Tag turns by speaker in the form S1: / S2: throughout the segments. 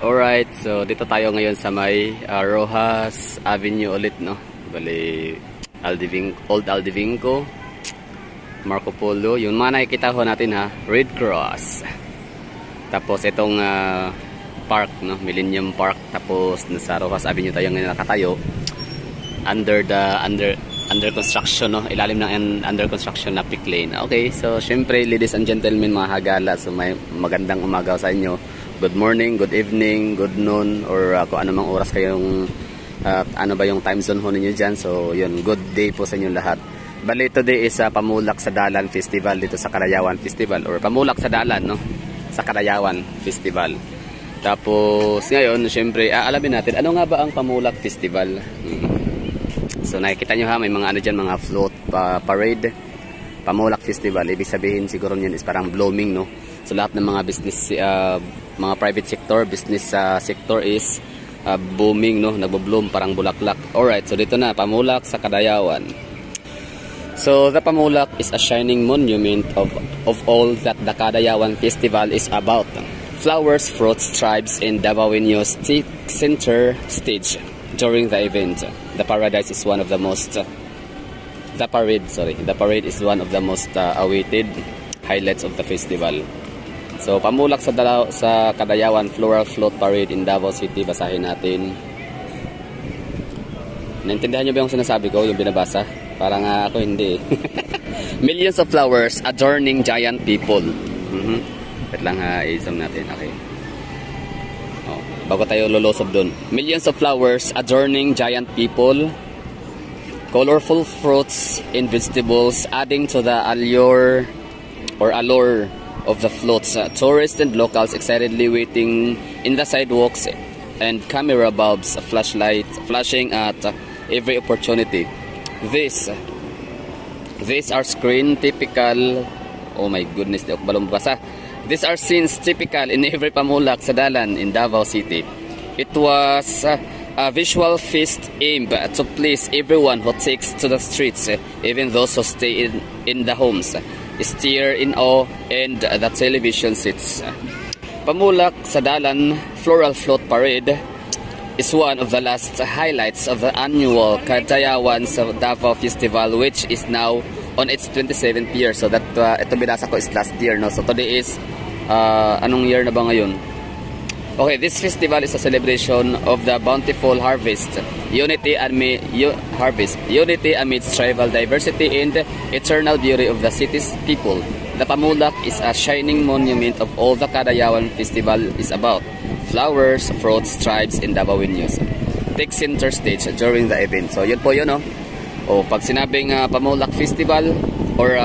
S1: Alright, so dito tayo ngayon sa may Rojas Avenue ulit, no? Bali, Old Aldevinco, Marco Polo. Yung mga nakikita ho natin ha, Red Cross. Tapos itong park, no? Millennium Park. Tapos nasa Rojas Avenue tayo ngayon nakatayo. Under construction, no? Ilalim ng under construction na Pick Lane. Okay, so syempre ladies and gentlemen, mga hagala, so may magandang umaga sa inyo. Good morning, good evening, good noon, or kung ano mang oras kayong ano ba yung time zone ho ninyo dyan. So yun, good day po sa inyo lahat. Bali, today is Pamulak sa Dalan Festival dito sa Karayawan Festival, or Pamulak sa Dalan, no? Sa Karayawan Festival. Tapos ngayon, syempre alamin natin ano nga ba ang Pamulak Festival. So nakikita nyo ha, may mga ano dyan, mga float parade. Pamulak Festival, ibig sabihin siguro yun is parang blooming, no? So lahat ng mga business, mga private sector, business sector is booming, no? Nagbo-bloom, parang bulaklak. Alright, so dito na, Pamulak sa Karayawan. So the Pamulak is a shining monument of all that the Karayawan Festival is about. Flowers, fruits, tribes, and Davaoeños take center stage during the event. The parade is one of the most awaited highlights of the festival. So Pamulak sa Karayawan Floral Float Parade in Davao City. Basahin natin. Naintindihan niyo ba yung sinasabi ko, yung binabasa? Parang ako hindi. Millions of flowers adorning giant people. Wait lang ha, i-zoom natin. Okay. Bago tayo lulusob dun. Millions of flowers adorning giant people. Colorful fruits and vegetables adding to the allure of the floats. Tourists and locals excitedly waiting in the sidewalks and camera bulbs flashing at every opportunity. These are screen typical. Oh my goodness, di ako balong basa. These are scenes typical in every Pamulak sa Dalan in Davao City. It was a visual feast aimed to please everyone who takes to the streets, even those who stay in the homes, stare in awe and the television sets. Pamulak sa Dalan Floral Float Parade is one of the last highlights of the annual Karayawan sa Davao Festival, which is now on its 27th year. So that ito binasa ko is last year, no? So today is anong year na ba ngayon? Okay, this festival is a celebration of the bountiful harvest, unity amidst tribal diversity and eternal beauty of the city's people. The Pamulak is a shining monument of all the Karayawan Festival is about. Flowers, fruits, tribes, and Davaoeños take center stage during the event. So yun po yun, no? O pag sinabing Pamulak Festival or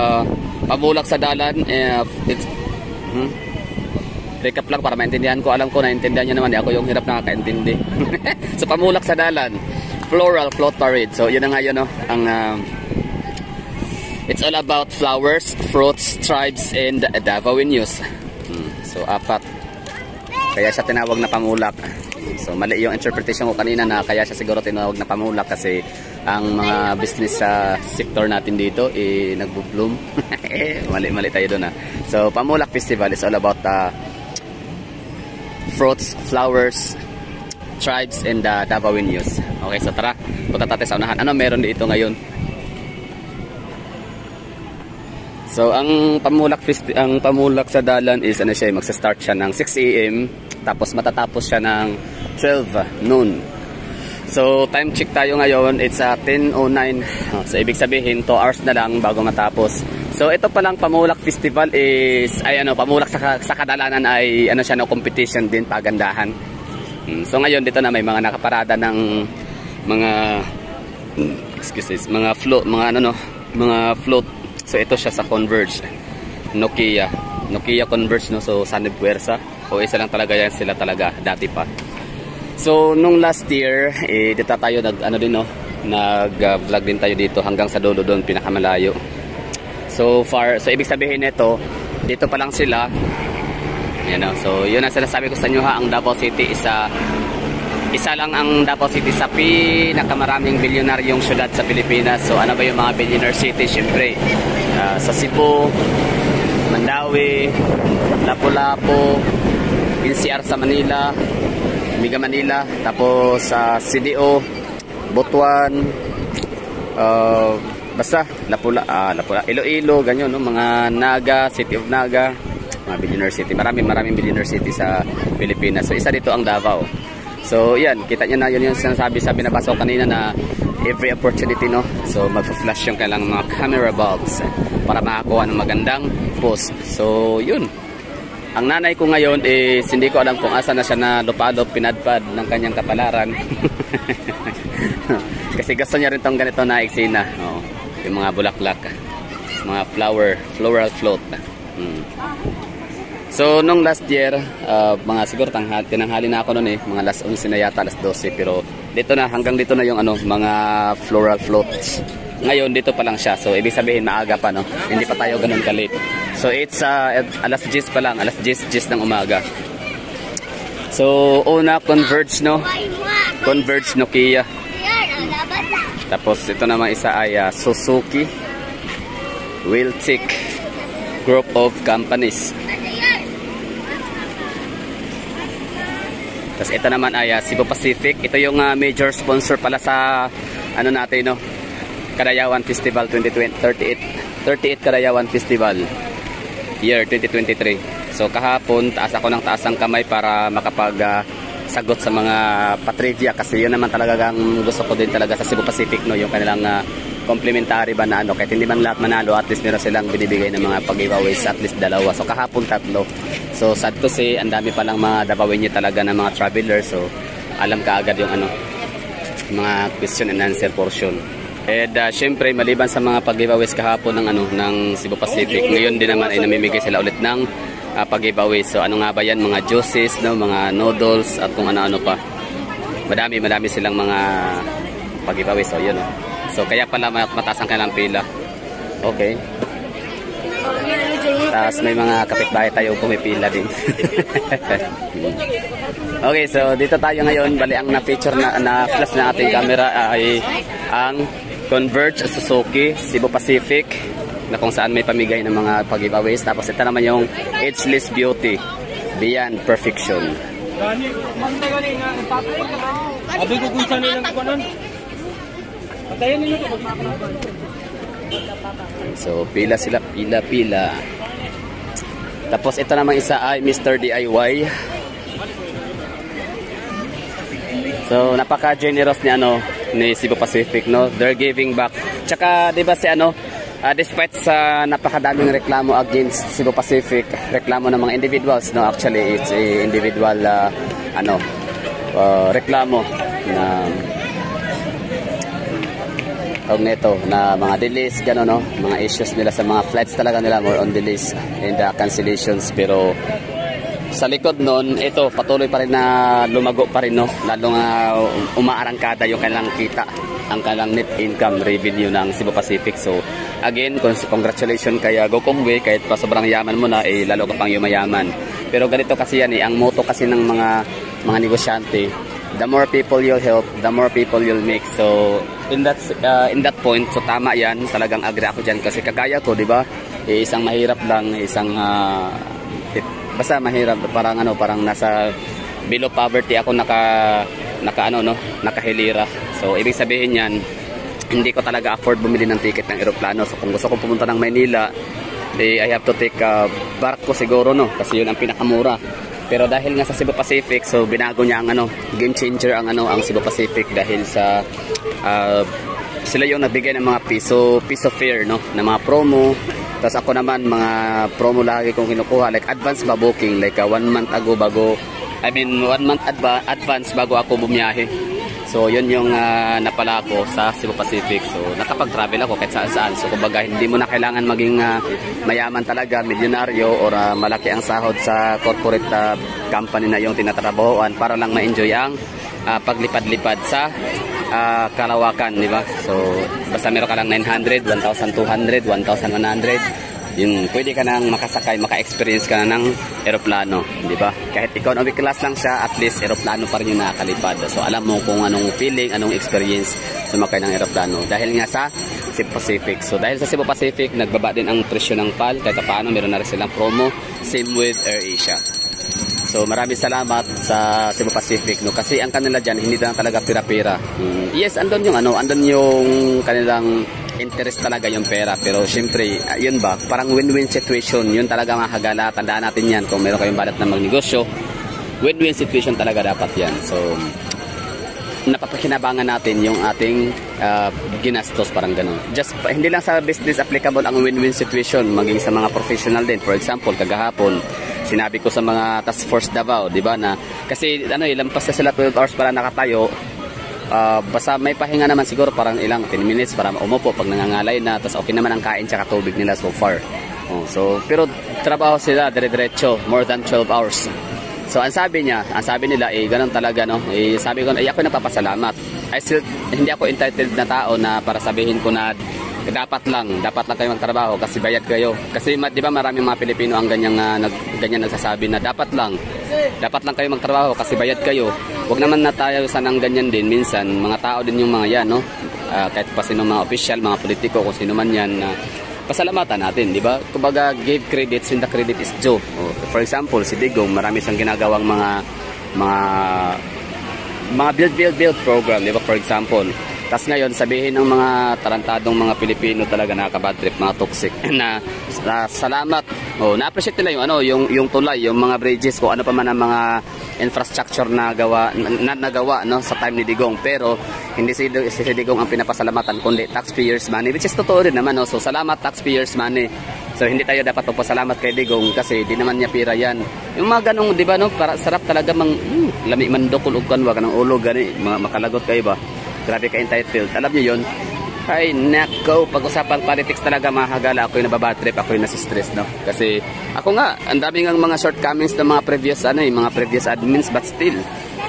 S1: Pamulak sa Dalan, recap lang para maintindihan ko. Alam ko naintindihan nyo naman, ako yung hirap nakakaintindi. So Pamulak sa Dalan Floral Float Parade. So yun na nga yun, no? Ang it's all about flowers, fruits, tribes, and Davaoeños. So apat, kaya siya tinawag na Pamulak. So mali yung interpretation ko kanina na kaya siya siguro tinawag na Pamulak kasi ang mga business sa sector natin dito nagbo-bloom. Mali tayo doon ha. So Pamulak Festival is all about fruits, flowers, tribes, and Davaoeños. Okay, so tara, punta tayo sa unahan. Ano meron dito ngayon? So ang Pamulak sa Dalan is ano siya, magsa-start siya ng 6 AM tapos matatapos siya ng 12 noon. So time check tayo ngayon, it's 10:09. So ibig sabihin 2 hours na lang bago matapos. So ito pa lang Pamulak Festival is Pamulak sa Kadalanan ay ano siya, no, competition din, pagandahan. So ngayon dito na may mga nakaparada ng mga mga float. So ito siya sa Converge, Nokia Converge, no? So Sunny Puersa, o isa lang talaga yan sila talaga dati pa. So nung last year dito tayo nag-vlog din tayo dito hanggang sa dulo doon, pinakamalayo. So ibig sabihin nito, dito pa lang sila. Yan, no? So yun ang sinasabi ko sa inyo ha, ang Davao City isa lang ang Davao City sa pinakamaraming bilyonaryong syudad sa Pilipinas. So ano ba yung mga billionaire city? Siyempre sa Cebu, Mandawi, Lapu-Lapu, NCR sa Manila, Mega Manila, tapos sa CDO, Butuan, basta Lapula, Iloilo, ganyan, no? Mga Naga, City of Naga, mga billionaire city. Maraming billionaire city sa Pilipinas. So isa dito ang Davao. So yan, kita nyo na yun yung sinasabi sa binabasa ko kanina na every opportunity, no? So magpa-flash yung kailang mga camera bulbs para makakuha ng magandang post. So yun. Ang nanay ko ngayon is hindi ko alam kung asa na siya na lupalop, pinadpad ng kanyang kapalaran. Kasi gusto niya rin tong ganito na eksena. Oh, yung mga bulaklak, mga floral float. So nung last year, mga siguro tinanghali na ako noon mga alas 11 na yata, alas 12, pero dito na, hanggang dito na yung mga floral floats. Ngayon dito pa lang siya, so ibig sabihin maaga pa, no? Hindi pa tayo ganun ka-late. So it's alas 10 pa lang, alas 10 ng umaga. So una Converge, no? Converge Nokia. Tapos ito naman isa ay Suzuki Wiltic Group of Companies. Tapos ito naman ay Cebu Pacific. Ito yung major sponsor pala sa natin, no? Kadayawan Festival 2038 Kadayawan Festival year 2023. So kahapon taas ako ng taas ang kamay para makapag sagot sa mga patrivia, kasi yun naman talaga ang gusto ko din talaga sa Cebu Pacific, no? Yung kanilang complimentary ba na kahit hindi man lahat manalo, at least meron silang binibigay ng mga pag-giveaways, at least dalawa. So kahapon 3. So sad to say, ang dami pa lang mga Davaoenyo talaga ng mga travelers. So alam ka agad yung mga question and answer portion. And syempre maliban sa mga pag-giveaways kahapon ng Cebu Pacific, ngayon din naman ay namimigay sila ulit ng pag-giveaways. So ano nga ba yan? Mga juices, no? Mga noodles at kung ano-ano pa. Madami silang mga pag-giveaways. So yun, no? So kaya pala mataas ang kanilang pila. Okay. Tapos may mga kapitbahay tayo pumipila din. Okay, so dito tayo ngayon. Bali ang na-feature na flash ng ating camera ay ang Converge Suzuki Cebu Pacific, na kung saan may pamigay ng mga pag-giveaways. Tapos ito naman yung Ageless Beauty Beyond Perfection. So pila sila, pila. Tapos ito naman isa ay Mr. DIY. So napaka-generous ni Cebu Pacific, no? They're giving back. Tsaka 'di ba despite sa napakadaming reklamo against Cebu Pacific, reklamo ng mga individuals, no? Actually it's a individual reklamo na mga delays, gano'n, no? Mga issues nila sa mga flights talaga nila, more on delays and cancellations. Pero sa likod nun, ito patuloy pa rin na lumago pa rin, no? Lalong umaarangkada yung kanilang kita, ang kanilang net income revenue ng Cebu Pacific. So again, congratulations kay Gokongwei, kahit pa sobrang yaman mo na, lalo ka pang yumayaman. Pero ganito kasi yan, ang motto kasi ng mga negosyante, the more people you'll help, the more people you'll make. So in that point, so tama yan, talagang agree ako dyan, kasi kagaya ko, di ba? Isang mahirap lang, isang basta mahirap, parang nasa below poverty ako, nakahilira. So ibig sabihin yan, hindi ko talaga afford bumili ng ticket ng eroplano. So kung gusto ko pumunta ng Maynila, I have to take barko siguro, no? Kasi yun ang pinakamura. Pero dahil nga sa Cebu Pacific, so binago niya ang game changer ang Cebu Pacific, dahil sa sila yung nagbigay ng mga piso fare, no? Na mga promo. Tapos ako naman, mga promo lagi kong kinukuha, like advance ba booking, like 1 month advance bago ako bumiyahe. So yun yung napala ko sa Cebu Pacific. So nakapag-travel ako kahit saan-saan. So kumbaga hindi mo na kailangan maging mayaman talaga, milyonaryo, or malaki ang sahod sa corporate company na yung tinatrabahoan para lang ma-enjoy ang paglipad-lipad sa Kalawakan, di ba? So basta meron ka lang 900, 1,200, 1,100, yung pwede ka nang makasakay, maka-experience ka na ng eroplano, di ba? Kahit economic class lang siya, at least eroplano pa rin yung nakakalipad. So alam mo kung anong feeling, anong experience sumakay ng eroplano dahil nga sa Cebu Pacific. So dahil sa Cebu Pacific, nagbaba din ang presyo ng PAL, kahit paano meron na rin silang promo, same with AirAsia. So maraming salamat sa Cebu Pacific, no, kasi ang kanila diyan hindi lang talaga pira-pira. Yes, andun yung andun yung kanilang interest talaga yung pera, pero syempre yun ba, parang win-win situation, yun talaga mahagala. Tandaan natin yan kung meron kayong balak na magnegosyo, win-win situation talaga dapat yan. So napapakinabangan natin yung ating ginastos, parang ganun. Just hindi lang sa business applicable ang win-win situation, maging sa mga professional din. For example, kagahapon sinabi ko sa mga task force Davao, di ba, na kasi lampas na sila 12 hours para nakatayo. Basta may pahinga naman siguro, parang ilang 10 minutes para umupo pag nangangalay na, tapos okay naman ang kain tsaka tubig nila so far. Pero trabaho sila dire-diretso more than 12 hours. So ang sabi nila ganun talaga, no. Sabi ko ako napapasalamat. Hindi ako entitled na tao na para sabihin ko na dapat lang kayo magtrabaho kasi bayad kayo. Kasi di ba maraming mga Pilipino ang ganyan nagsasabi na dapat lang kayo magtrabaho kasi bayad kayo. Huwag naman na tayo sanang ganyan din. Minsan mga tao din yung mga yan, no. Kahit pa sino mga official, mga politiko, kung sino man yan, pasalamatan natin, di ba? Kumbaga, give credits when the credit is due. For example, si Digong, marami siyang ginagawang mga build program, di ba? For example, tas ngayon sabihin ng mga tarantadong mga Pilipino talaga nakaka-bad trip, mga toxic na salamat. Na-appreciate nila yung tulay, yung mga bridges, kung ano pa man ang mga infrastructure na nagawa, no, sa time ni Digong. Pero hindi si Digong ang pinapasalamatan kundi taxpayers money, which is totoo rin naman, no? So salamat taxpayers money. So hindi tayo dapat magpasalamat kay Digong kasi di naman niya pira yan. Yung mga ganong, di ba, no, para sarap talaga lami mandokol ug kanwa kanang ulo gani, makalagot kayo ba? Grabe ka entitled. Alam niyo yun? Ay, nako, pag-usapan politics talaga mahagala. Ako yung nababatrip, ako yung nasistress, no? Kasi ako nga, ang daming ang mga shortcomings ng mga previous admins, but still,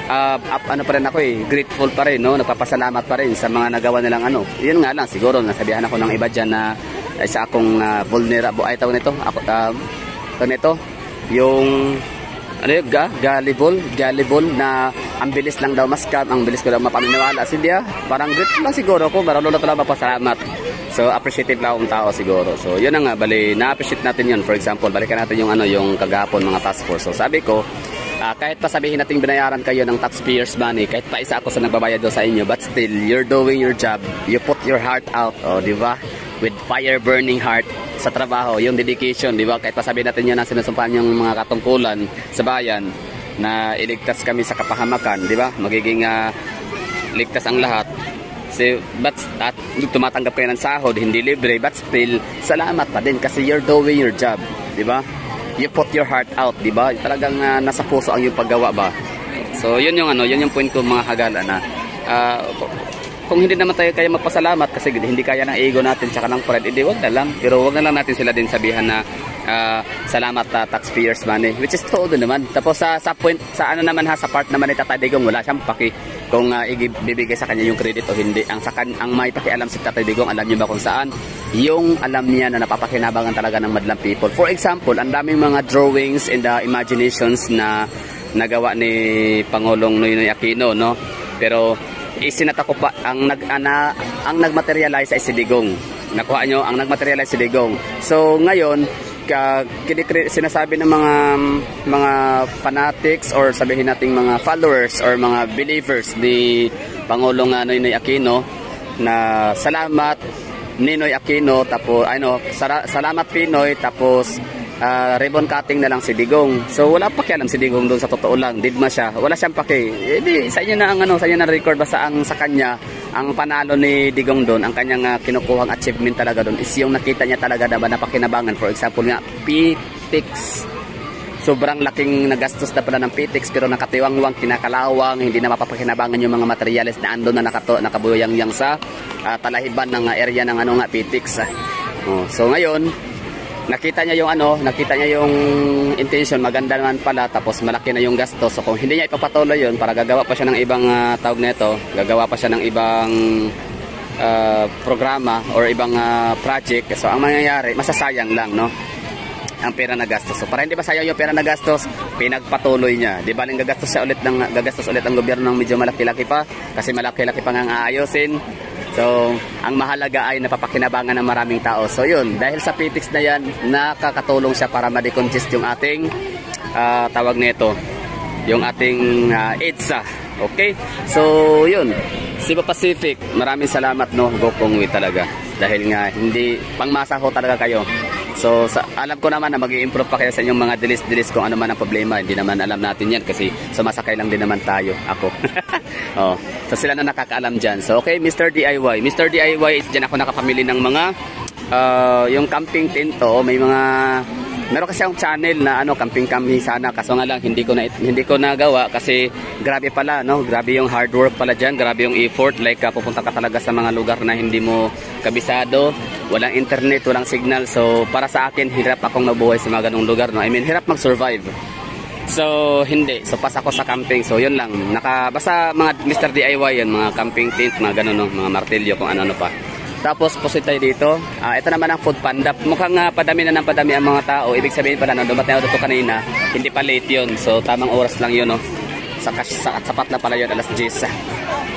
S1: pa rin ako grateful pa rin, no? Nagpapasalamat pa rin sa mga nagawa nilang Yun nga lang, siguro, nasabihan ako ng iba dyan na isa akong vulnerable, tawag nito, yung gullible na ang bilis lang daw mascam, ang bilis ko daw mapaminiwala. Silya, parang grateful lang siguro ako, marunong na talaga mapasalamat. So appreciative lang akong tao siguro. So yun na nga, na-appreciate natin yun. For example, balikan natin yung kagahapon mga task force. So sabi ko, kahit pa sabihin natin binayaran kayo ng taxpayers money, kahit pa isa ako sa nagbabayad daw sa inyo, but still, you're doing your job. You put your heart out, di ba? With fire burning heart sa trabaho, yung dedication, di ba? Kahit pa sabihin natin yun ang sinusumpahan yung mga katungkulan sa bayan na iligtas kami sa kapahamakan, di ba? Magiging ligtas ang lahat. At tumatanggap kayo ng sahod, hindi libre, but still, salamat pa din kasi you're doing your job, di ba? You put your heart out, di ba? Talagang nasa puso ang yung paggawa ba? So, yun yung point ko, mga hagala na kung hindi naman tayo kaya magpasalamat kasi hindi kaya ng ego natin tsaka ng pride, wag na lang. Pero wag na lang natin sila din sabihan na salamat taxpayers money, which is todo naman. Tapos sa point, sa part naman ni Tatay Digong, wala siyang paki kung ibibigay sa kanya yung credit o hindi. Ang may pakialam si Tatay Digong, alam niyo ba kung saan? Yung alam niya na napapakinabangan talaga ng madlang people. For example, ang daming mga drawings and imaginations na nagawa ni Pangulong Noynoy Aquino, no? Pero isinatako pa ang nagmaterialize ay si Digong. Nakuha nyo, ang nagmaterialize si Digong. So ngayon, sinasabi ng mga fanatics or sabihin nating mga followers or mga believers ni Pangulong Noynoy Aquino na salamat Ninoy Aquino, tapos salamat Pinoy, tapos ribbon cutting na lang si Digong. So wala pa kialam si Digong doon, sa totoo lang, digma siya. Wala siyang paki. Sa inyo na sa inyo na record, basta sa kanya ang panalo ni Digong doon, ang kanyang kinukuhang achievement talaga doon is yung nakita niya talaga na napakinabangan. For example nga, PTX. Sobrang laking nagastos na pala ng PTX pero nakatiwangwang, kinakalawang, hindi na mapapakinabangan yung mga materials na ando na nakabuyang-yang sa talahiban ng area ng PTX. So ngayon, nakita niya yung intention, maganda naman pala, tapos malaki na yung gastos. So kung hindi niya ipapatuloy yun, para gagawa pa siya ng ibang tawag nito, gagawa pa siya ng ibang programa or ibang project. So ang mangyayari, masasayang lang, no? Ang pera na gastos. So para hindi ba sayang yung pera na gastos, pinagpatuloy niya. Di ba gagastos ulit ang gobyerno ng medyo malaki-laki pa, kasi malaki-laki pa nga aayusin. So, ang mahalaga ay napapakinabangan ng maraming tao. So, yun. Dahil sa PTX na yan, nakakatulong siya para ma-decongest yung ating tawag nito, yung ating EDSA. Okay? So, yun. Cebu Pacific, maraming salamat, no, Go Kongwei talaga. Dahil nga, hindi, pangmasa ho talaga kayo. So, alam ko naman na mag-i-improve pa kayo sa inyong mga dilis-dilis kung ano man ang problema. Hindi naman alam natin yan kasi sumasakay lang din naman tayo. Ako. Oh, so, sila na nakakaalam dyan. So, okay, Mr. DIY. Mr. DIY is dyan ako nakapamili ng mga yung camping tent to. May mga meron kasi akong channel na camping kami sana, kaso nga lang hindi ko nagawa kasi grabe pala, no, grabe yung hard work pala diyan, grabe yung effort, like pupunta ka talaga sa mga lugar na hindi mo kabisado, walang internet, walang signal. So para sa akin hirap akong mabuhay sa mga ganung lugar, no, I mean hirap mag-survive. So hindi, so pas ako sa camping. So yun lang, basta mga Mr. DIY yan, mga camping tent, mga ganun, no, mga martilyo, kung ano pa. Tapos posit tayo dito. Ito naman ang Food Panda. Mukhang padami na ng padami ang mga tao. Ibig sabihin pala, no, dumating ako dito kanina, hindi pa late yun. So tamang oras lang yun, no. Sapat na pala yun, alas 10.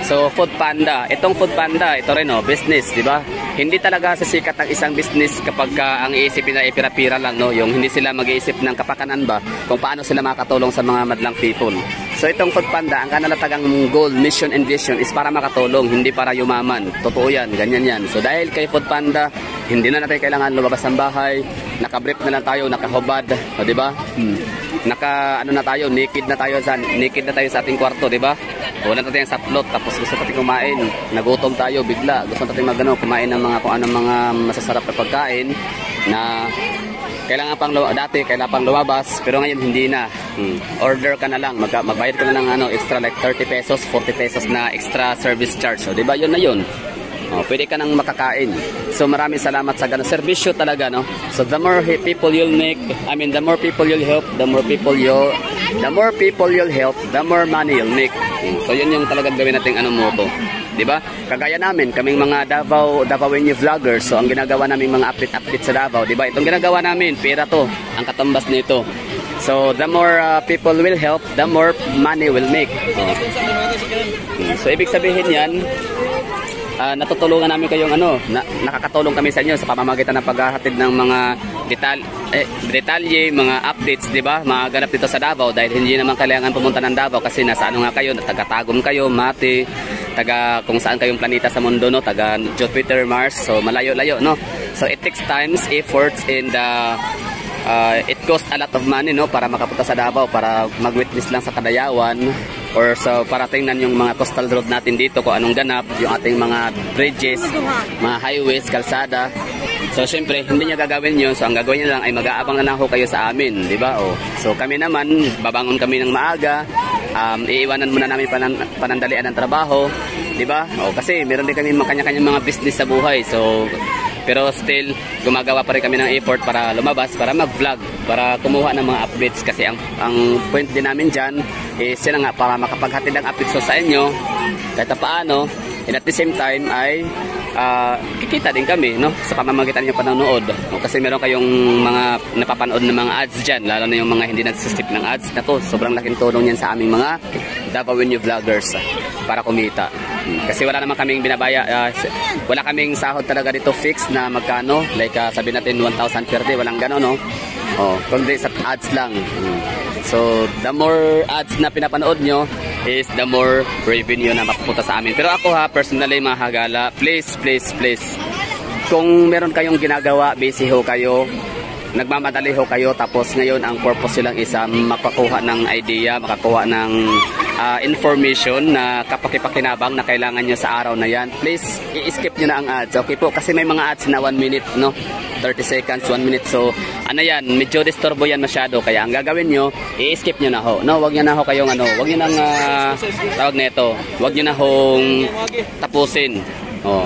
S1: So Food Panda. Itong Food Panda, ito rin, no, business, di ba? Hindi talaga sasikat ang isang business kapag ang iisipin na pira-pira lang, no. Yung hindi sila mag-iisip ng kapakanan ba kung paano sila makatulong sa mga madlang people. So itong Food Panda, ang kanalatagang goal, mission and vision is para makatulong, hindi para yumaman. Totoo yan, ganyan yan. So dahil kay Food Panda, hindi na natin kailangan lumabas ng bahay, nakabrief na lang tayo, nakahubad, o di ba? Naked na tayo sa ating kwarto, di ba? Wala natin yung saplot, tapos gusto natin kumain, nagutom tayo bigla, gusto natin kumain ng mga kung anong mga masasarap na pagkain na kailangan pang lumabas, pero ngayon hindi na. Order ka na lang, magbayad ka na lang extra like 30 pesos, 40 pesos na extra service charge. So, di ba? Yun na yun. Pwede ka nang makakain. So maraming salamat sa ganun serbisyo talaga, no. So the more people you'll make, the more people you'll help, the more people you'll help, the more money you'll make. So yun yung talagang gawin nating motto. 'Di ba? Kagaya namin, kaming mga Davaoenyo vloggers. So ang ginagawa namin mga update sa Davao, 'di ba? Itong ginagawa namin, pera to, ang katumbas nito. So the more people will help, the more money will make. So ibig sabihin yan, natutulungan namin kayong nakakatulong kami sa inyo sa pamamagitan ng paghahatid ng mga detalye, mga updates, di ba? Mga ganap dito sa Davao, dahil hindi naman kailangan pumunta ng Davao kasi nasa kayo, taga-Tagum kayo, Mati, taga kung saan kayong planeta sa mundo, no, taga Jupiter, Mars, so malayo-layo, no. So it takes times, efforts, and it costs a lot of money, no, para makapunta sa Davao, para mag-witness lang sa Kadayawan, or para tingnan yung mga coastal road natin dito kung anong ganap, yung ating mga bridges, mga highways, kalsada. So syempre hindi niya gagawin yun, so ang gagawin niya lang ay mag-aabang na lang ho kayo sa amin, di ba? So kami naman, babangon kami ng maaga, iiwanan muna namin panandalian ng trabaho, di ba? Kasi meron din kami kanya-kanyang mga business sa buhay, so pero still gumagawa pa rin kami ng effort para lumabas, para mag-vlog, para kumuha ng mga updates, kasi ang point din namin dyan is yun nga, para makapaghatid ng updates sa inyo kahit paano, and at the same time ay kikita din kami, no, sa pamamagitan ng panonood, kasi meron kayong mga napapanood ng mga ads dyan, lalo na yung mga hindi nagsiskip ng ads na to. Sobrang laking tulong yan sa aming mga Davaoenyo vloggers para kumita. Kasi wala naman kaming binabaya, wala kaming sahod talaga dito fixed na magkano, like sabi natin 1,000 per day, walang gano'n, no. Kundi sa ads lang. So the more ads na pinapanood nyo is the more revenue na mapupunta sa amin. Pero ako personally, mga Hagala, please, kung meron kayong ginagawa, busy ho kayo, nagmamadali ho kayo, tapos ngayon ang purpose lang isa makakuha ng idea, makakuha ng information na kapakipakinabang na kailangan nyo sa araw na yan, please i-skip nyo na ang ads, okay po? Kasi may mga ads na 1 minute, no, 30 seconds, 1 minute, so yan, medyo disturbo yan masyado, kaya ang gagawin nyo, i-skip nyo na ho, no, wag nyo na ho kayong wag nyo nang tawag nito, wag nyo na hong tapusin.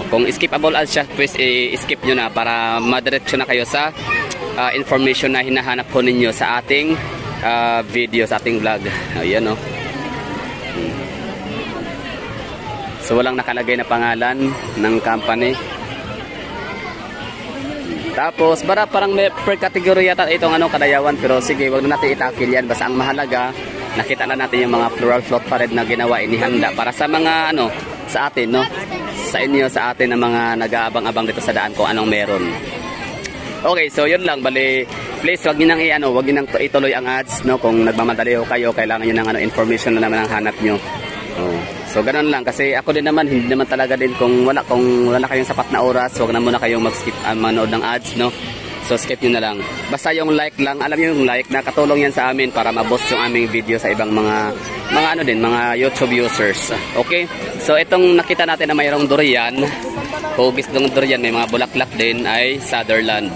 S1: Kung skippable ads siya, please i-skip nyo na para madiretso na kayo sa information na hinahanap po ninyo sa ating video, sa ating vlog. Ayan, no. So walang nakalagay na pangalan ng company. Tapos parang may per category yata itong Kadayawan, pero sige, wag na natin itakil yan. Basta ang mahalaga, nakita na natin yung mga floral float parade na ginawa, inihanda para sa mga sa atin, no, sa inyo, sa atin, ng mga nag-aabang-abang dito sa daan kung anong meron. Okay, so yun lang, bali please wag niyo nang wag niyo nang ituloy ang ads, no? Kung nagmamadali kayo, kailangan niyo ng information na naman ang hanap niyo. Oh. So ganoon lang kasi ako din naman hindi naman talaga din kung wala kayong sapat na oras, wag na muna kayong mag-skip manood ng ads, no? So skip nyo na lang. Basta yung like lang, alam niyo yung like nakatulong yan sa amin para ma-boost yung aming video sa ibang mga mga YouTube users. Okay? So itong nakita natin na mayroong durian, hugis ng durian, may mga bulaklak din ay Sutherland.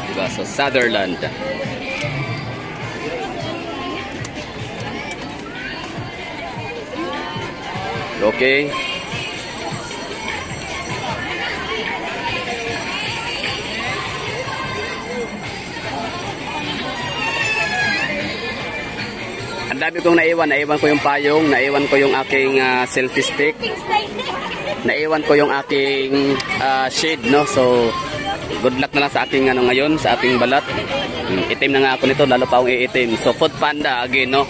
S1: Diba? So Sutherland. Okay. Ang dami kong naiwan ko yung payong, naiwan ko yung aking selfie stick, naiwan ko yung aking shade, no? So good luck na lang sa aking ngayon, sa aking balat. Itim na nga ako nito, lalo pa akong iitim. So Food Panda again, no?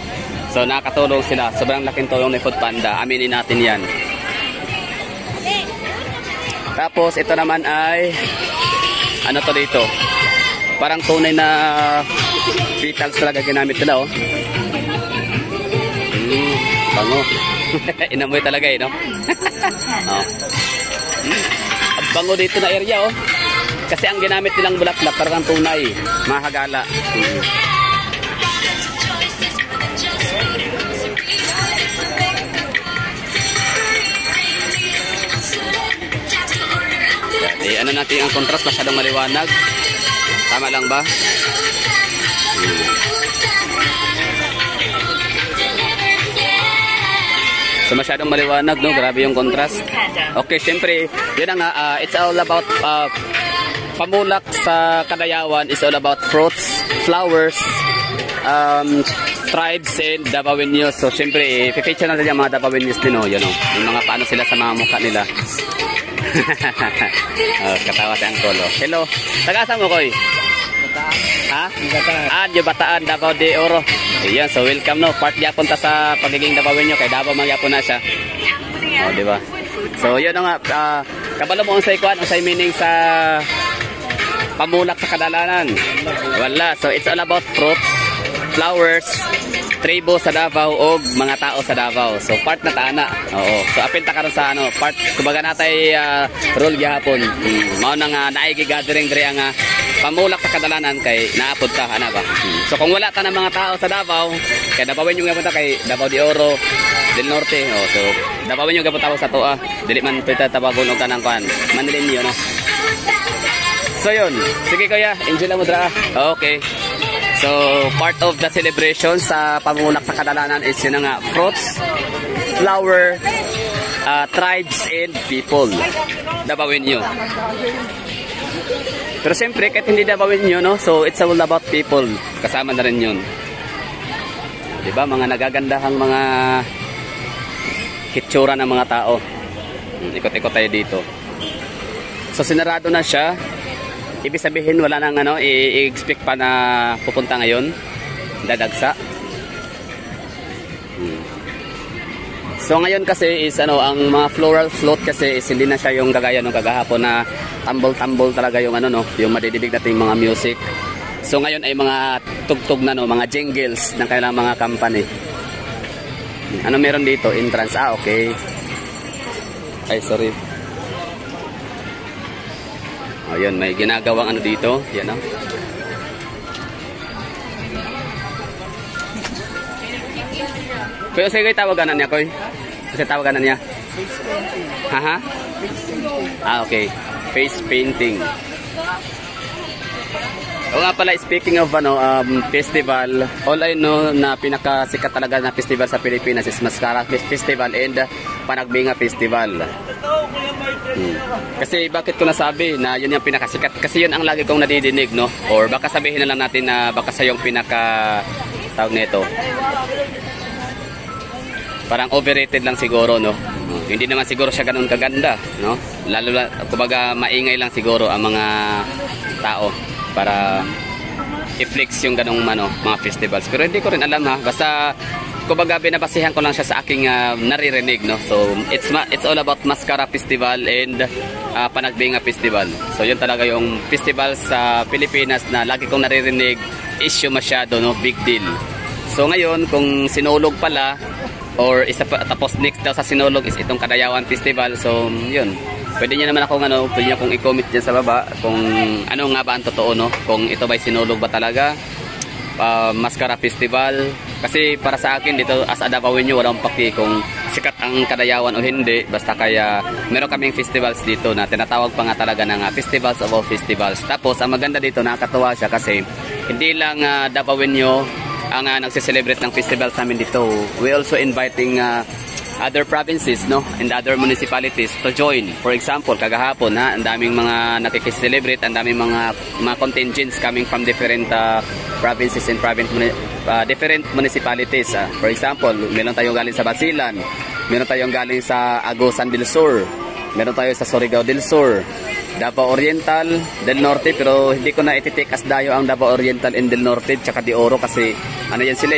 S1: So nakatulong sila, sobrang laking tulong ni Food Panda, aminin natin yan. Tapos ito naman ay ano to dito, parang tunay na petals talaga ginamit nila, oh. Bango. Inamoy talaga no? Oh. Ang bango dito na area, oh. Kasi ang ginamit nilang bulaklak parang tunay, mahagala. Ano natin ang contrast, masyadong maliwanag. Tama lang ba? So masyadong maliwanag, no? Grabe yung contrast. Okay, syempre, yun na nga, it's all about pamulak sa Kadayawan. It's all about fruits, flowers, tribes, and Davaoenos. So syempre, i-feature natin yung mga Davaoenos din, no? Yun, no? Yung mga paano sila sa mga mukha nila. Katawa si Angkol. Hello, taga-asa mo, Koy? Ha? Yung Bataan, Davao de Oro. Ayan, so welcome, no. Part yapon ta sa pagiging Davaoenyo kay Davao magyapon na siya. Oh, di ba? So yun nga, kabalo mo unsay kuan, unsay meaning sa pamulak sa kadalanan. Wala. So it's all about fruits, flowers, tribo sa Davao o mga tao sa Davao. So part na taana. Oo. So apil ta karon sa part kumbaga natay role gihapon. Mao nang naigi gathering diri nga pamulak sa kadalanan kay naapod ka ana ba. So kung wala ta ng mga tao sa Davao, kay Davaoenyo gyapon ta kay Davao de Oro del Norte. Oh, so Davaoenyo gyapon ta sa toa. Dili man pita tabagon og kanang kuan. Manilinyo no. So yun. Sige kuya, enjoy lang mo dra. Okay. So, part of the celebration sa pamulak sa kadalanan is yun nga, fruits, flower, tribes, and people. Davaoenyo. Pero siyempre, kahit hindi Davaoenyo, no? So, it's all about people. Kasama na rin yun. Diba? Mga nagagandahang mga hitsura ng mga tao. Ikot-ikot tayo dito. So, sinarado na siya. Ibig sabihin wala nang i-expect pa na pupunta ngayon. Dadagsa. So ngayon kasi is ang mga floral float kasi is hindi na siya yung gagaya nung kagahapon na tambol-tambol talaga yung yung madididig nating mga music. So ngayon ay mga tugtog na mga jingles ng kanilang mga company. Ano meron dito? Entrance. Okay. Ay, sorry. Oh, yun, may ginagawang dito. Yan, oh. Kuya, sige, tawagan na niya, Koy. Kasi tawagan na niya. Haha? Okay. Face painting. O nga pala, speaking of festival, all I know na pinakasikat talaga na festival sa Pilipinas is Mascara Festival and Panagbinga Festival. Kasi bakit ko nasabi na yun yung pinakasikat? Kasi yun ang lagi kong nadidinig, no? Or baka sabihin na lang natin na baka sa yung tawag nito. Parang overrated lang siguro, no? Hindi naman siguro siya ganun kaganda, no? Lalo kumbaga maingay lang siguro ang mga tao para i-flex yung ganung mga festivals. Pero hindi ko rin alam ha. Basta kumbaga binabasihan ko lang siya sa aking naririnig, no. So it's all about Mascara Festival and Panagbinga Festival. So yun talaga yung festival sa Pilipinas na lagi kong naririnig, issue masyado, no, big deal. So ngayon kung sinulog pala or isa pa, tapos next daw sa sinulog is itong Kadayawan Festival. So yun, pwede niyo naman akong pwede niyo akong i-comment diyan sa baba kung ano nga ba ang totoo, no, kung ito ba'y sinulog ba talaga, Mascara Festival. Kasi para sa akin dito as a Davaoenyo, walang paki kung sikat ang Kadayawan o hindi, basta kaya meron kaming festivals dito na tinatawag pa nga talaga ng festivals of all festivals. Tapos ang maganda dito, nakakatuwa siya kasi hindi lang Davaoenyo ang nagsiselebrate ng festivals namin dito. We also inviting other provinces, no, and other municipalities to join. For example, kagahapon ang daming mga nakikiselebrate, ang daming mga contingents coming from different provinces and different municipalities. For example, meron tayong galing sa Basilan, meron tayong galing sa Agusan del Sur, meron tayo sa Surigao del Sur, Davao Oriental, del Norte, pero hindi ko na ititik as dayo ang Davao Oriental and del Norte tsaka de Oro kasi ano yan sila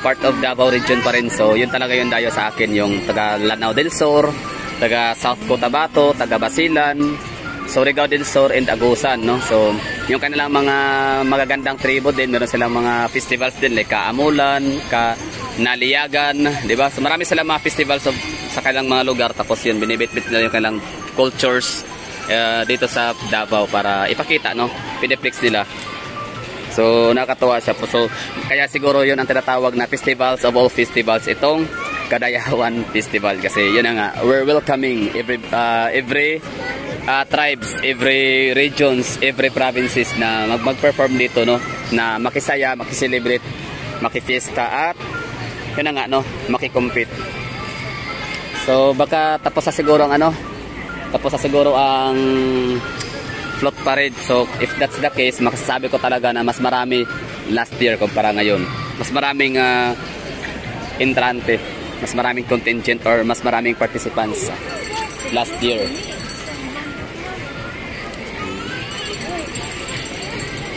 S1: part of Davao region pa rin. So yun talaga yung dayo sa akin, yung taga Lanao del Sur, taga South Cotabato, taga Basilan, Surigao del Sur and Agusan, no. So yung kanilang mga magagandang tribo din, meron silang mga festivals din like Kaamulan, Naliyagan, di ba? So marami silang mga festivals sa kanilang mga lugar, tapos yun binibitbit nila yung kanilang cultures dito sa Davao para ipakita, no, piniplex nila. So nakakatuwa siya po. So kaya siguro yun ang tinatawag na festivals of all festivals, itong Kadayawan Festival, kasi yun nga, we're welcoming every tribes, every regions, every provinces na mag-perform dito, no, na makisaya, makiselebrate, makifiesta at yun nga, no, makikompete. So baka tapos na siguro ang float parade. So if that's the case, makasasabi ko talaga na mas marami last year kumpara ngayon. Mas maraming entrante, mas maraming contingent or mas maraming participants last year.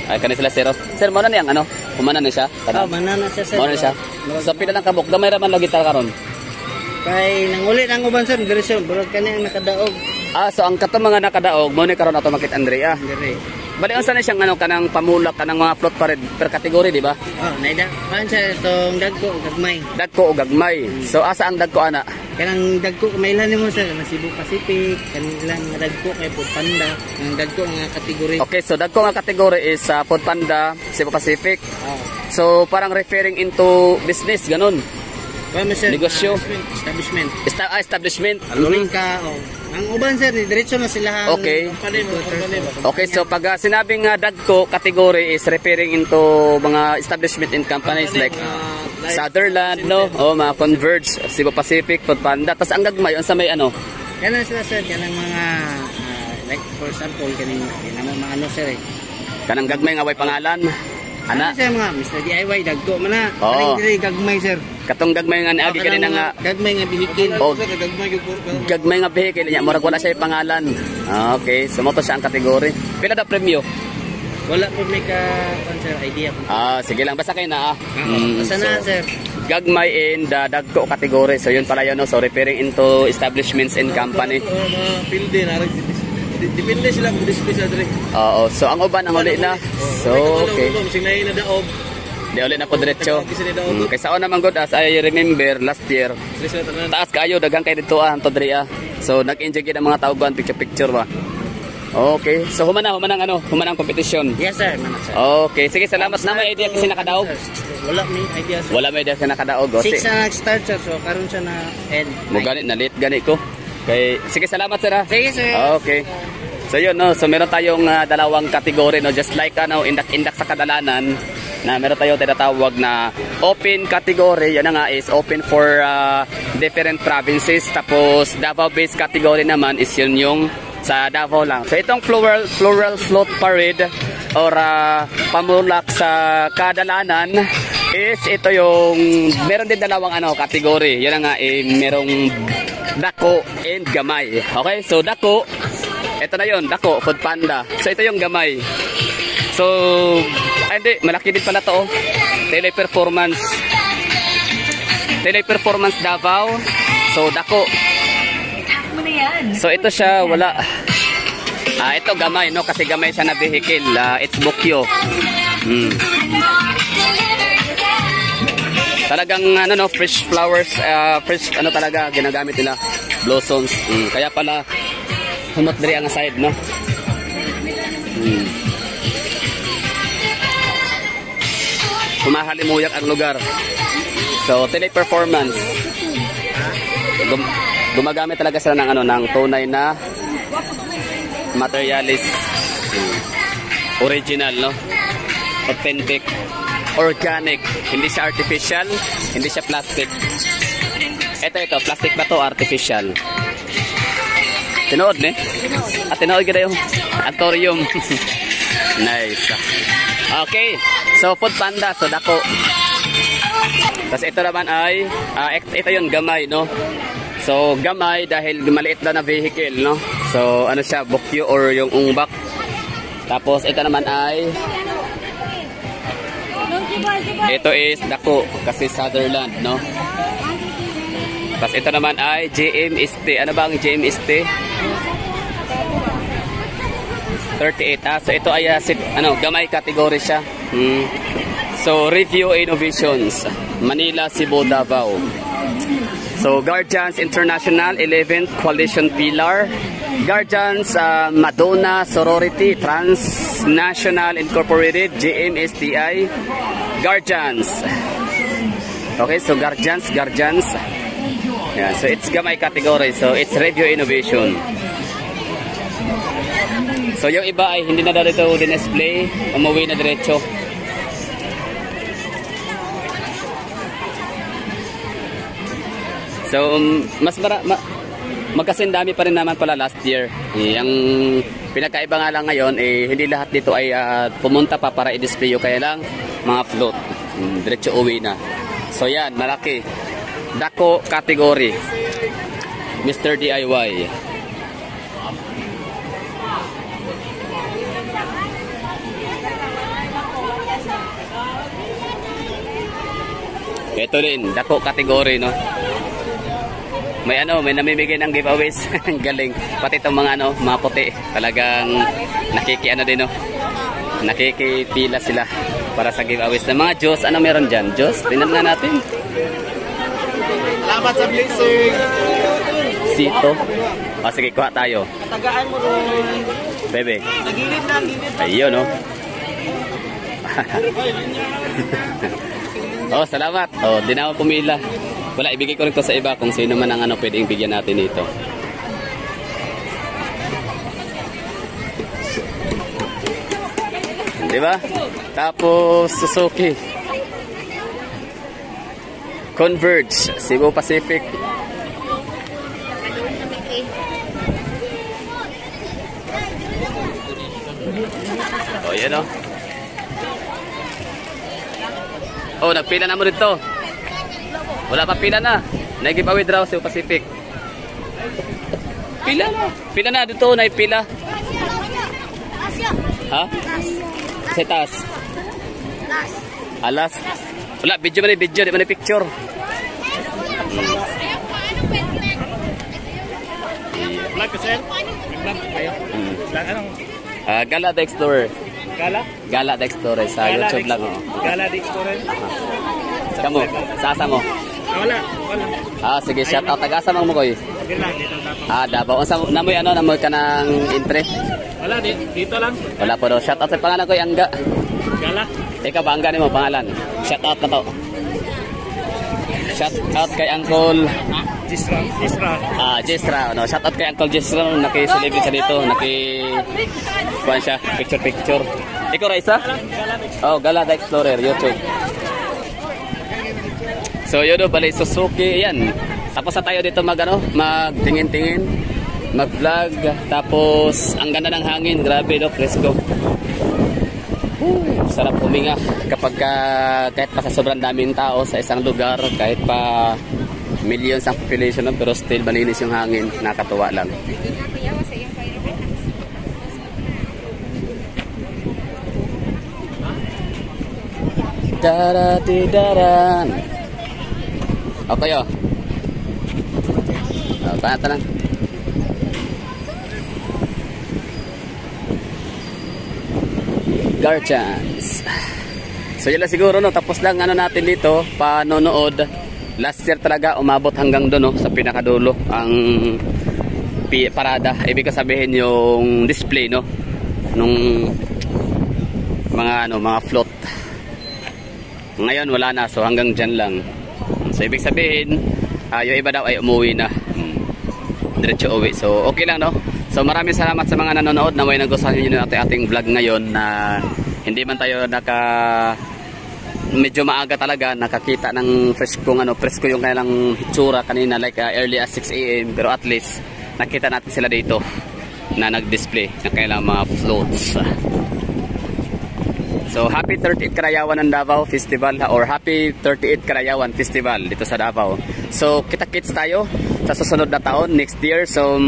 S1: Ay kanila sila sir. Sir, mo na niyang humana na siya?
S2: Manana siya sir.
S1: Mo na siya. So pila lang kabuk, gamay ra man lagi ta karon.
S2: Kay nanguli nang uban sir, diresyon burag kani ang nakadaog.
S1: So ang katong mga nakadaog mo ni karon ato makit Andrea.
S2: Dire.
S1: Bali unsa na siyang kanang pamulak kanang mga float parade per category, di ba?
S2: Naida. Kan sir tong dagko ug gagmay.
S1: Dagko o gagmay. So asa ang dagko ana?
S2: Kanang dagko mailan nimo sir, na Cebu Pacific, kanilang dagko kay Food Panda, ang dagko nga kategory.
S1: Okay, so dagko nga category is Food Panda, Cebu Pacific. So parang referring into business ganon. Negosyo.
S2: Establishment.
S1: Establishment.
S2: Alurika. Ang uban sir, diretso na sila.
S1: Okay. Okay, so pag sinabing dagko category is referring into mga establishment and companies like Sutherland, no? Mga Converge, Cebu Pacific, Food Panda. Tapos ang gagmay, unsa may
S2: Kana sila sir, kanang mga like for example, kaning mga sir
S1: kanang gagmay nga way pangalan.
S2: Ana sa mga Mr. DIY dagko man na. Kaning diri gagmay sir.
S1: Katong gagmay nga agi kanina nga
S2: gagmay nga binigil.
S1: Gagmay nga vehicle niya, murag wala siya pangalan. Okay, so mo to siya ang kategory. Pila da premyo?
S2: Wala po may sir idea po.
S1: Sige lang, basta kayo na
S2: basta na sir.
S1: Gagmay and dagko category. So yun pala yun, no? So referring into establishments and company.
S2: Pilde na depende sila kung display sa dre.
S1: So ang uban ang uli na. So okay.
S2: Sinay na daob.
S1: Di uli na po diretso. Kaysa ako naman good as I remember last year. Taas kayo daghang kay dito to dre. So nag-enjoy gid ang mga tawgan picture ba. Okay. So humanang competition.
S2: Yes sir.
S1: Okay, sige, salamat na. May idea kasi nakadaog.
S2: Wala may idea sir.
S1: Wala may idea kasi nakadaog.
S2: 6 na nag-start sir, so karon siya na end.
S1: Mo ganit na late ganit ko. Okay, sige, salamat sir.
S2: Sige sir.
S1: Okay. So yun, no, so meron tayong dalawang kategory, no, just like indak sa kadalanan na meron tayong tinatawag na open category. Yan nga is open for different provinces. Tapos Davao based category naman is yun yung sa Davao lang. So itong floral float parade or pamulak sa kadalanan is ito yung meron din dalawang category. Yan nga merong dako and gamay. Okay, so dako, ito na yun, dako, Food Panda. So ito yung gamay. So hindi, malaki din pala to. Teleperformance. Teleperformance Davao. So dako. So ito siya, wala. Ito gamay, no, kasi gamay siya na vehicle. It's Bokyo. Talagang ano, no, fresh flowers, fresh ano talaga ginagamit nila, blossoms. Kaya pala humot diri ang side, no. Humahalimuyak ang lugar. So teleperformance. Gumagamit talaga sila ng ano, ng tunay na materialis. Original, no? Authentic, organic. Hindi siya artificial, hindi siya plastic. Ito, plastic ba to? Artificial. Tinood, ne? Tinood ka na yung Antorium. Nice. Okay. So, Food Panda. So, dako. Tapos ito naman ay, ito yung gamay, no? So, gamay dahil maliit na vehicle, no? So, ano siya, Bokyo or yung ungbak. Tapos, ito naman ay, ito is dako kasi Sutherland, no? Tapos, ito naman ay JMST. Ano ba ang JMST? 38. So, ito ay, ano, gamay category siya. So, Review Innovations. Manila, Cebu, Davao. So, Guardians International 11th Coalition Pillar, Guardians Madonna Sorority Transnational Incorporated, GMSTI, Guardians. Okay, so Guardians. Yeah, so it's gamay category, so it's Review Innovation. So, yung iba ay hindi na dito din-display, umuwi na diretso. So, magkasindami pa rin naman pala last year. Ang pinakaiba nga lang ngayon, hindi lahat dito ay pumunta pa para i-display yung kaya lang mga float. Diretso uwi na. So, yan, malaki. Dako category. Mr. DIY. Ito din, dako category, no? May namimigay ng giveaways. Galing. Pati itong mga mga puti. Talagang din, no? Nakikipila sila para sa giveaways. Ng mga Diyos, ano meron dyan? Diyos, tingnan nga natin.
S2: Salamat sa blessing.
S1: Sito. Sige, kuha tayo.
S2: Tagaan mo ron.
S1: Bebe.
S2: Nagilid na, gilid.
S1: Ayun, no? Salamat. Di na ako pumila. Wala, ibigay ko rin to sa iba kung sino man ang pwedeng bigyan natin ito. Diba? Tapos, Suzuki. Converge. Cebu Pacific. Yan o. Nagpila na mo dito. Wala pa pila na. Nag-giveaway draw sa Pacific. Pila na. Pila na dito na pila. Ha? Sa taas. Alas. Wala video man video, di man picture.
S2: Vlog ka sir? Vlog kayo.
S1: Gala the Explorer.
S2: Gala
S1: the Explorer sa YouTube lang.
S2: Gala the Explorer.
S1: Kamu, sasa mo?
S2: Wala.
S1: Sige, shout out. Taga-asa mo koy? Davao. Namoy namoy ka ng entry?
S2: Wala, dito lang.
S1: Wala po daw. Shout out sa pangalan ko, Angga.
S2: Gala.
S1: Ikaw ba, Angga mo pangalan? Shout out na to. Shout out kay Uncle
S2: Jesra.
S1: Jesra. Shout out kay Uncle Jesra. Naki-celebrate siya dito. Kuhan siya. Picture. Ikaw, Raisa? Gala the Explorer. YouTube. So yun bali Suzuki, yan. Tapos na tayo dito magtingin-tingin, mag-vlog, tapos ang ganda ng hangin, grabe presko. Sarap huminga kapag kahit pa sa sobrang daming tao sa isang lugar, kahit pa millions ang population, pero still malinis yung hangin, nakatuwa lang. Daratidaran. Okay, oh. Tanan. Guardians. So yun lang siguro, no, tapos lang ano natin dito, panonood. Last year talaga umabot hanggang doon, no, sa pinakadulo ang parada. Ibig sabihin yung display, no, nung mga float. Ngayon wala na, so hanggang dyan lang. So ibig sabihin yung iba daw ay umuwi na, diretso uwi. So okay lang, no. So maraming salamat sa mga nanonood. Naway nagustuhan niyo natin ating vlog ngayon na hindi man tayo medyo maaga talaga nakakita ng presko yung kanilang hitsura kanina, like early as 6 AM, pero at least nakita natin sila dito na nag-display ng kanilang mga floats. So happy 38 Karayawan ng Davao Festival, or happy 38 Karayawan Festival dito sa Davao. So kita-kits tayo sa susunod na taon, next year. So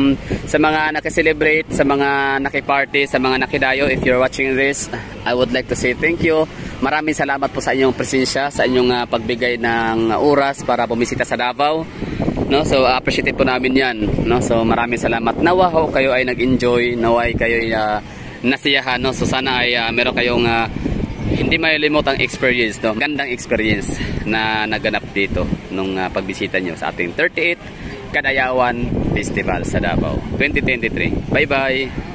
S1: sa mga nakiselebrate, sa mga nakiparty, sa mga nakidayo, if you're watching this, I would like to say thank you. Maraming salamat po sa inyong presensya, sa inyong pagbigay ng oras para bumisita sa Davao. No, so appreciate po namin 'yan, no. So maraming salamat. Nawa ho kayo ay nag-enjoy, naway kayo ay nasiyahan, no. So sana ay meron kayong hindi malilimutang experience, no? Gandang experience na naganap dito nung pagbisita nyo sa ating 38 Karayawan Festival sa Davao 2023. Bye bye!